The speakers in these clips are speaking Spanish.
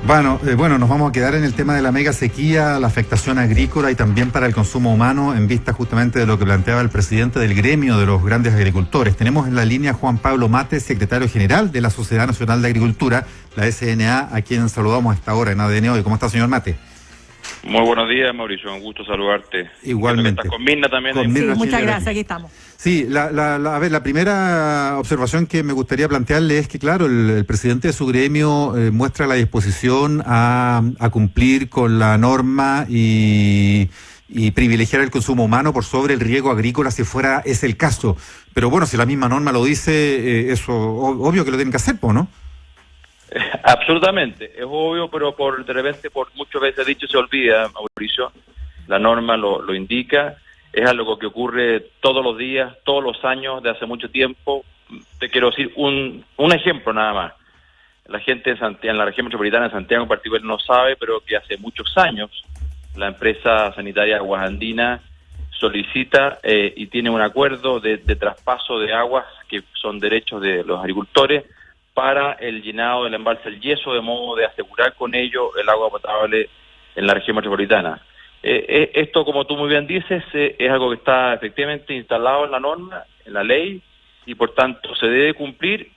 Bueno, nos vamos a quedar en el tema de la mega sequía, la afectación agrícola y también para el consumo humano, en vista justamente de lo que planteaba el presidente del gremio de los grandes agricultores. Tenemos en la línea Juan Pablo Mate, secretario general de la Sociedad Nacional de Agricultura, la SNA, a quien saludamos a esta hora en ADN Hoy. ¿Cómo está, señor Mate? Muy buenos días, Mauricio, un gusto saludarte. Igualmente. Estás con Mirna también. Con Mirna, sí, muchas gracias, aquí estamos. Sí, a ver, la primera observación que me gustaría plantearle es que, claro, el presidente de su gremio muestra la disposición a cumplir con la norma y privilegiar el consumo humano por sobre el riego agrícola si fuera ese el caso. Pero bueno, si la misma norma lo dice, eso obvio que lo tienen que hacer, ¿no? Absolutamente, es obvio, pero de repente, por muchas veces dicho, se olvida, Mauricio. La norma lo indica, es algo que ocurre todos los días, todos los años, de hace mucho tiempo. Te quiero decir un ejemplo nada más. La gente en la región metropolitana de Santiago en particular no sabe, pero que hace muchos años la empresa sanitaria Aguas Andinas solicita y tiene un acuerdo de traspaso de aguas que son derechos de los agricultores para el llenado del embalse El Yeso, de modo de asegurar con ello el agua potable en la región metropolitana. Esto, como tú muy bien dices, es algo que está efectivamente instalado en la norma, en la ley, y por tanto se debe cumplir,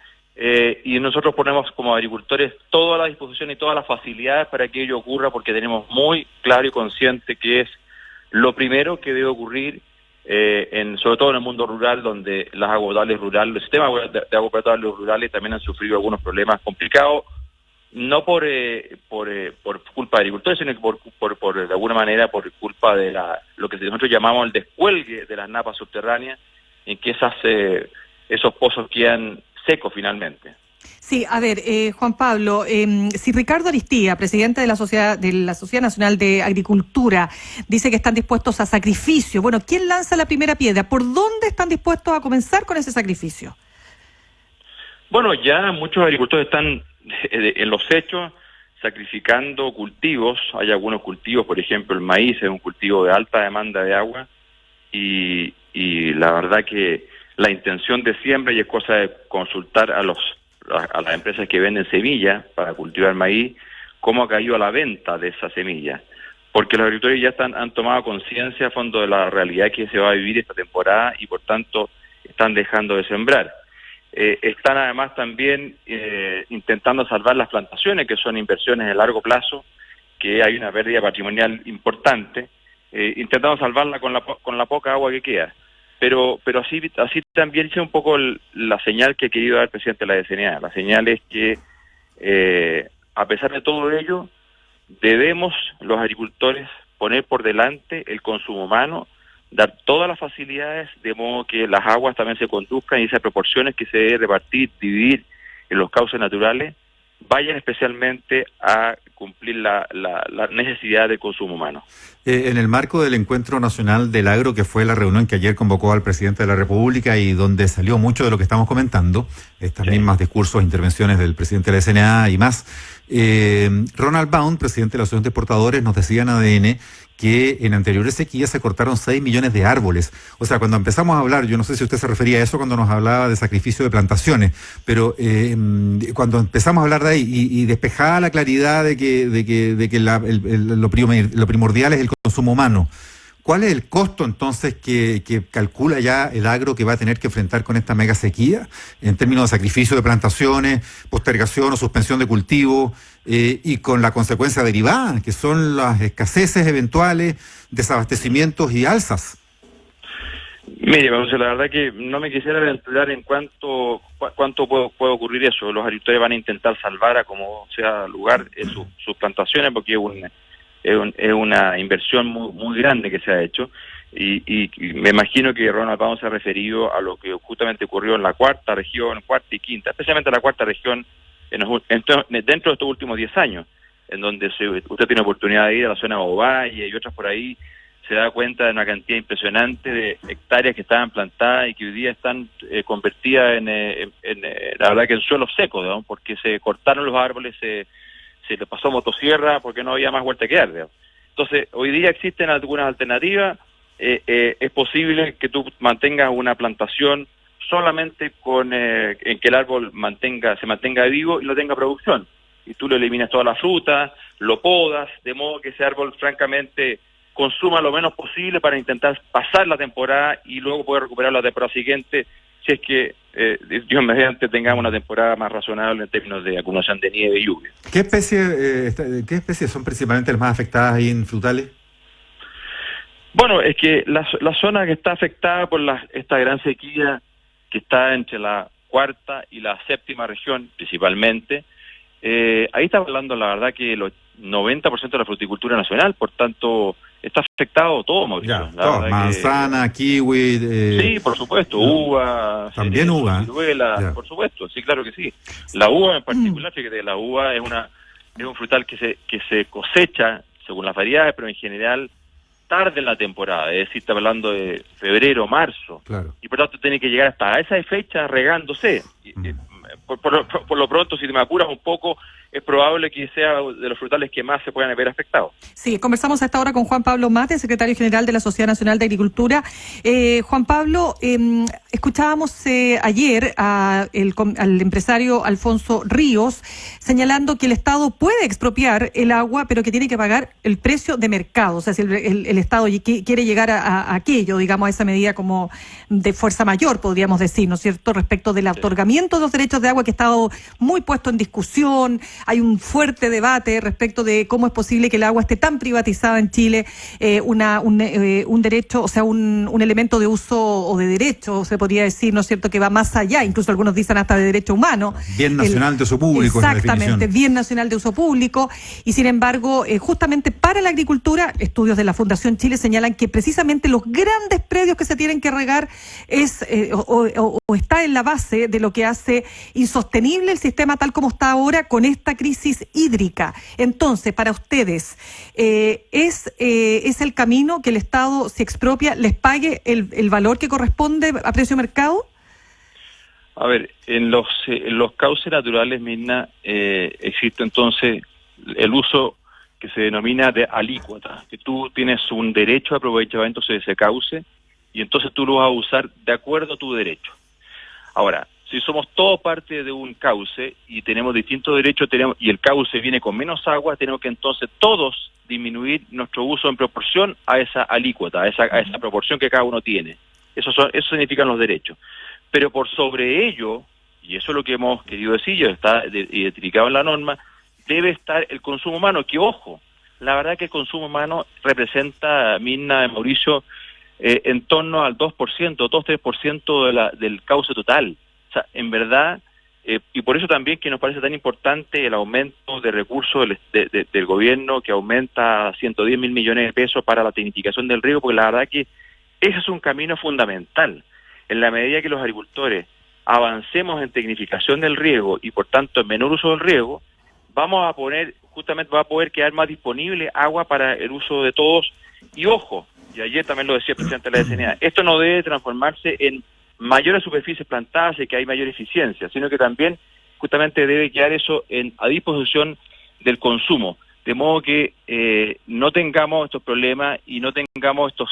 y nosotros ponemos como agricultores toda la disposición y todas las facilidades para que ello ocurra, porque tenemos muy claro y consciente que es lo primero que debe ocurrir, sobre todo en el mundo rural, donde las aguas potables rurales, los sistemas de aguas potables rurales también han sufrido algunos problemas complicados, no por culpa de agricultores, sino que por de alguna manera por culpa de lo que nosotros llamamos el descuelgue de las napas subterráneas, en que esos pozos quedan secos finalmente. Sí, a ver, Juan Pablo, si Ricardo Aristía, presidente de la Sociedad Nacional de Agricultura, dice que están dispuestos a sacrificio, bueno, ¿quién lanza la primera piedra? ¿Por dónde están dispuestos a comenzar con ese sacrificio? Bueno, ya muchos agricultores están en los hechos sacrificando cultivos. Hay algunos cultivos, por ejemplo, el maíz es un cultivo de alta demanda de agua y la verdad que la intención de siembra, y es cosa de consultar a las empresas que venden semillas para cultivar maíz, cómo ha caído la venta de esa semilla, porque los agricultores ya han tomado conciencia a fondo de la realidad que se va a vivir esta temporada y por tanto están dejando de sembrar. Están además también intentando salvar las plantaciones, que son inversiones de largo plazo, que hay una pérdida patrimonial importante, intentando salvarla con la poca agua que queda. Pero así también hice un poco la señal que ha querido dar el presidente de la SNA. La señal es que, a pesar de todo ello, debemos los agricultores poner por delante el consumo humano, dar todas las facilidades de modo que las aguas también se conduzcan y esas proporciones que se debe repartir, dividir en los cauces naturales, vayan especialmente a cumplir la necesidad de consumo humano. En el marco del Encuentro Nacional del Agro, que fue la reunión que ayer convocó al presidente de la República y donde salió mucho de lo que estamos comentando, estas mismas discursos, intervenciones del presidente de la SNA y más, Ronald Baum, presidente de la Asociación de Exportadores, nos decía en ADN que en anteriores sequías se cortaron 6 millones de árboles. O sea, cuando empezamos a hablar, yo no sé si usted se refería a eso cuando nos hablaba de sacrificio de plantaciones, pero cuando empezamos a hablar de ahí y despejada la claridad de que lo primordial es el consumo humano, ¿cuál es el costo entonces que calcula ya el agro que va a tener que enfrentar con esta mega sequía en términos de sacrificio de plantaciones, postergación o suspensión de cultivo y con la consecuencia derivada, que son las escaseces eventuales, desabastecimientos y alzas? Mire, la verdad que no me quisiera aventurar en cuánto puede ocurrir eso. Los agricultores van a intentar salvar a como sea lugar sus plantaciones, porque es una inversión muy grande que se ha hecho, y me imagino que Ronald Baum se ha referido a lo que justamente ocurrió en la cuarta región, cuarta y quinta, especialmente la cuarta región dentro de estos últimos 10 años, en donde usted tiene oportunidad de ir a la zona de Ovalle y otras por ahí, se da cuenta de una cantidad impresionante de hectáreas que estaban plantadas y que hoy día están convertidas la verdad que en suelos secos, ¿no? Porque se cortaron los árboles, se le pasó motosierra porque no había más vuelta que dar, digamos. Entonces, hoy día existen algunas alternativas. Es posible que tú mantengas una plantación solamente en que el árbol se mantenga vivo y no tenga producción. y tú le eliminas toda la fruta, lo podas, de modo que ese árbol francamente consuma lo menos posible para intentar pasar la temporada y luego poder recuperar la temporada siguiente, si es que Dios mediante tengamos una temporada más razonable en términos de acumulación de nieve y lluvia. ¿Qué especies son principalmente las más afectadas ahí en frutales? Bueno, es que la zona que está afectada por esta gran sequía que está entre la cuarta y la séptima región principalmente, ahí está hablando la verdad que el 90% de la fruticultura nacional, por tanto está afectado todo, Mauricio. Todo, manzana, kiwi... sí, por supuesto, uva... También cerezo, uva. ciruela, por supuesto, sí, claro que sí. La uva en particular, fíjate, la uva es un frutal que se cosecha según las variedades, pero en general tarde en la temporada, es decir, está hablando de febrero, marzo, claro. Y por tanto tiene que llegar hasta esa fecha regándose. Por lo pronto, si me apuras un poco, es probable que sea de los frutales que más se puedan ver afectados. Sí, conversamos a esta hora con Juan Pablo Mate, secretario general de la Sociedad Nacional de Agricultura. Juan Pablo, escuchábamos ayer al empresario Alfonso Ríos señalando que el Estado puede expropiar el agua, pero que tiene que pagar el precio de mercado. O sea, si el Estado quiere llegar a aquello, digamos, a esa medida como de fuerza mayor, podríamos decir, ¿no es cierto?, respecto del otorgamiento de los derechos de agua, que ha estado muy puesto en discusión. Hay un fuerte debate respecto de cómo es posible que el agua esté tan privatizada en Chile, un derecho, o sea, un elemento de uso o de derecho, se podría decir, ¿no es cierto?, que va más allá, incluso algunos dicen hasta de derecho humano. Bien nacional de uso público. Exactamente, bien nacional de uso público, y sin embargo, justamente para la agricultura, estudios de la Fundación Chile señalan que precisamente los grandes predios que se tienen que regar o está en la base de lo que hace insostenible el sistema tal como está ahora con esta crisis hídrica. Entonces, para ustedes, ¿es el camino que el Estado, si expropia, les pague el valor que corresponde a precio mercado? A ver, en los cauces naturales, Mirna, existe entonces el uso que se denomina de alícuota, que tú tienes un derecho de aprovechamiento de ese cauce y entonces tú lo vas a usar de acuerdo a tu derecho. Ahora, si somos todos parte de un cauce y tenemos distintos derechos, y el cauce viene con menos agua, tenemos que entonces todos disminuir nuestro uso en proporción a esa alícuota, a esa proporción que cada uno tiene. Eso significan los derechos. Pero por sobre ello, y eso es lo que hemos querido decir, ya está identificado en la norma, debe estar el consumo humano, que ojo, la verdad que el consumo humano representa, Mirna, Mauricio, en torno al 2%, 2-3% del cauce total. O sea, en verdad, y por eso también que nos parece tan importante el aumento de recursos del gobierno, que aumenta a 110.000 millones de pesos para la tecnificación del riego, porque la verdad que ese es un camino fundamental. En la medida que los agricultores avancemos en tecnificación del riego y por tanto en menor uso del riego, va a poder quedar más disponible agua para el uso de todos. Y ojo, y ayer también lo decía el presidente de la SNA, esto no debe transformarse en mayores superficies plantadas y que hay mayor eficiencia, sino que también justamente debe quedar eso a disposición del consumo, de modo que no tengamos estos problemas y no tengamos estos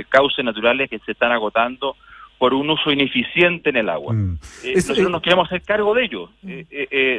cauces naturales que se están agotando por un uso ineficiente en el agua. Nosotros nos queremos hacer cargo de ello.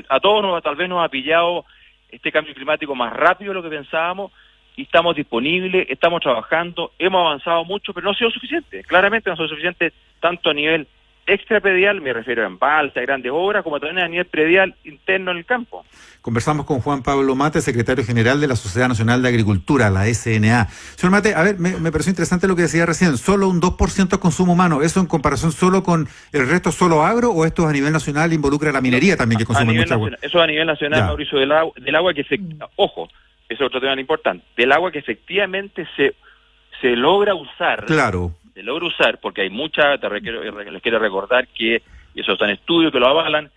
A todos tal vez nos ha pillado este cambio climático más rápido de lo que pensábamos, y estamos disponibles, estamos trabajando, hemos avanzado mucho, pero no ha sido suficiente. Claramente no ha sido suficiente tanto a nivel extrapredial, me refiero a embalse, a grandes obras, como también a nivel predial interno en el campo. Conversamos con Juan Pablo Mate, secretario general de la Sociedad Nacional de Agricultura, la SNA. Señor Mate, a ver, me pareció interesante lo que decía recién, solo un 2% es consumo humano, ¿eso en comparación solo con el resto, solo agro, o esto a nivel nacional involucra la minería también, que consume mucha agua? Eso a nivel nacional, Mauricio, del agua que ojo, eso es otro tema importante, del agua que efectivamente se logra usar. Claro. Se logra usar, porque hay mucha, les quiero recordar que, y eso está en estudios que lo avalan,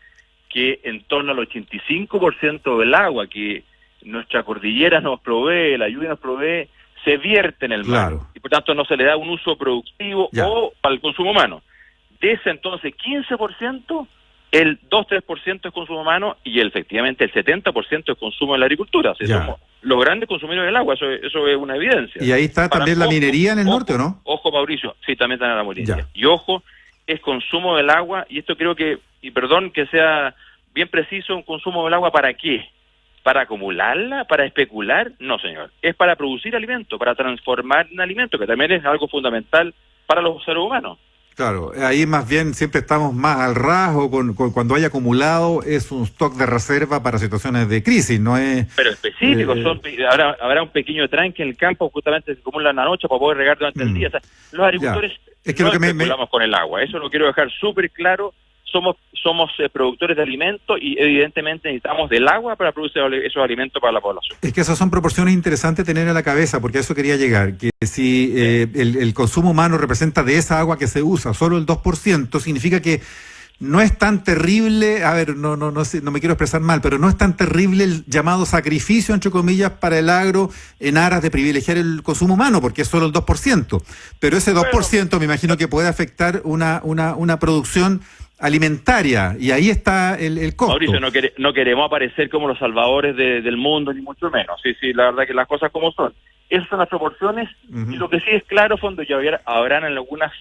que en torno al 85% del agua que nuestra cordillera nos provee, la lluvia nos provee, se vierte en el mar. Claro. Y por tanto no se le da un uso productivo o para el consumo humano. De ese entonces 15%, el 2-3% es consumo humano y efectivamente el 70% es consumo en la agricultura. O sea, somos los grandes consumidores del agua, eso es una evidencia. ¿Y ahí está también la minería en el norte, o no? Ojo, Mauricio, sí, también está en la minería. Y ojo, es consumo del agua, y esto creo que, y perdón que sea bien preciso, un consumo del agua ¿para qué? ¿Para acumularla? ¿Para especular? No, señor. Es para producir alimento, para transformar en alimento, que también es algo fundamental para los seres humanos. Claro, ahí más bien siempre estamos más al ras o cuando hay acumulado es un stock de reserva para situaciones de crisis, no es... Pero específicos, habrá un pequeño tranque en el campo, justamente se acumula en la noche para poder regar durante el día. O sea, los agricultores es que no lo que especulamos con el agua, eso lo quiero dejar súper claro. Somos productores de alimentos y evidentemente necesitamos del agua para producir esos alimentos para la población. Es que esas son proporciones interesantes tener en la cabeza, porque a eso quería llegar, que si el consumo humano representa de esa agua que se usa solo el 2%, significa que no es tan terrible, a ver, no me quiero expresar mal, pero no es tan terrible el llamado sacrificio, entre comillas, para el agro en aras de privilegiar el consumo humano, porque es solo el 2%. Pero ese 2% me imagino que puede afectar una producción alimentaria, y ahí está el costo. Mauricio, no queremos aparecer como los salvadores del mundo, ni mucho menos. Sí, la verdad que las cosas como son. Esas son las proporciones, y lo que sí es claro, fondo, ya habrán en algunos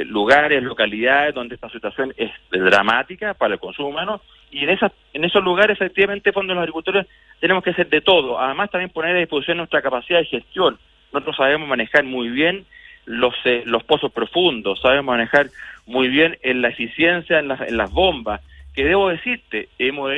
lugares, localidades, donde esta situación es dramática para el consumo humano, y en esos lugares, efectivamente, fondo, los agricultores tenemos que hacer de todo. Además, también poner a disposición nuestra capacidad de gestión. Nosotros sabemos manejar muy bien los pozos profundos, sabemos manejar muy bien en la eficiencia en las bombas, que debo decirte, hemos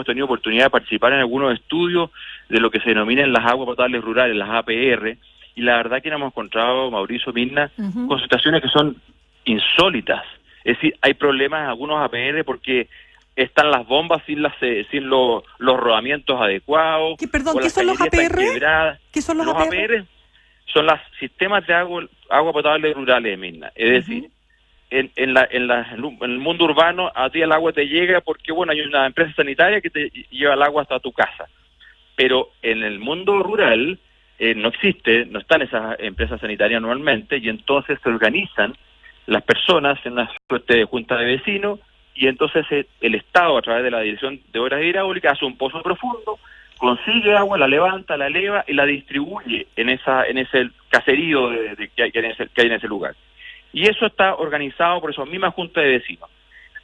tenido oportunidad de participar en algunos estudios de lo que se denominan las aguas potables rurales, las APR, y la verdad que nos hemos encontrado, Mauricio, Mirna, con situaciones que son insólitas. Es decir, hay problemas en algunos APR porque están las bombas sin los rodamientos adecuados. ¿Qué son los APR? ¿Qué son los APR? Son los sistemas de agua potable rurales, Mirna. Es decir, en el mundo urbano a ti el agua te llega porque, bueno, hay una empresa sanitaria que te lleva el agua hasta tu casa. Pero en el mundo rural no están esas empresas sanitarias normalmente, y entonces se organizan las personas en una suerte de junta de vecinos, y entonces el Estado, a través de la Dirección de Obras Hidráulicas, hace un pozo profundo, consigue agua, la levanta, la eleva y la distribuye en ese caserío que hay en ese lugar. Y eso está organizado por esas mismas juntas de vecinos.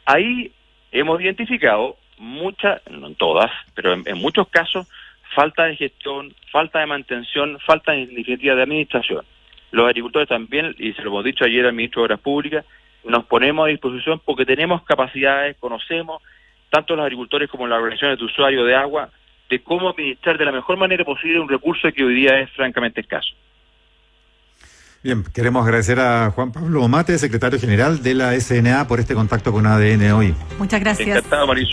Ahí hemos identificado no en todas, pero en muchos casos, falta de gestión, falta de mantención, falta de iniciativa de administración. Los agricultores también, y se lo hemos dicho ayer al ministro de Obras Públicas, nos ponemos a disposición porque tenemos capacidades, conocemos, tanto los agricultores como las organizaciones de usuarios de agua, de cómo administrar de la mejor manera posible un recurso que hoy día es francamente escaso. Bien, queremos agradecer a Juan Pablo Omate, secretario general de la SNA, por este contacto con ADN hoy. Muchas gracias. Encantado, Mauricio.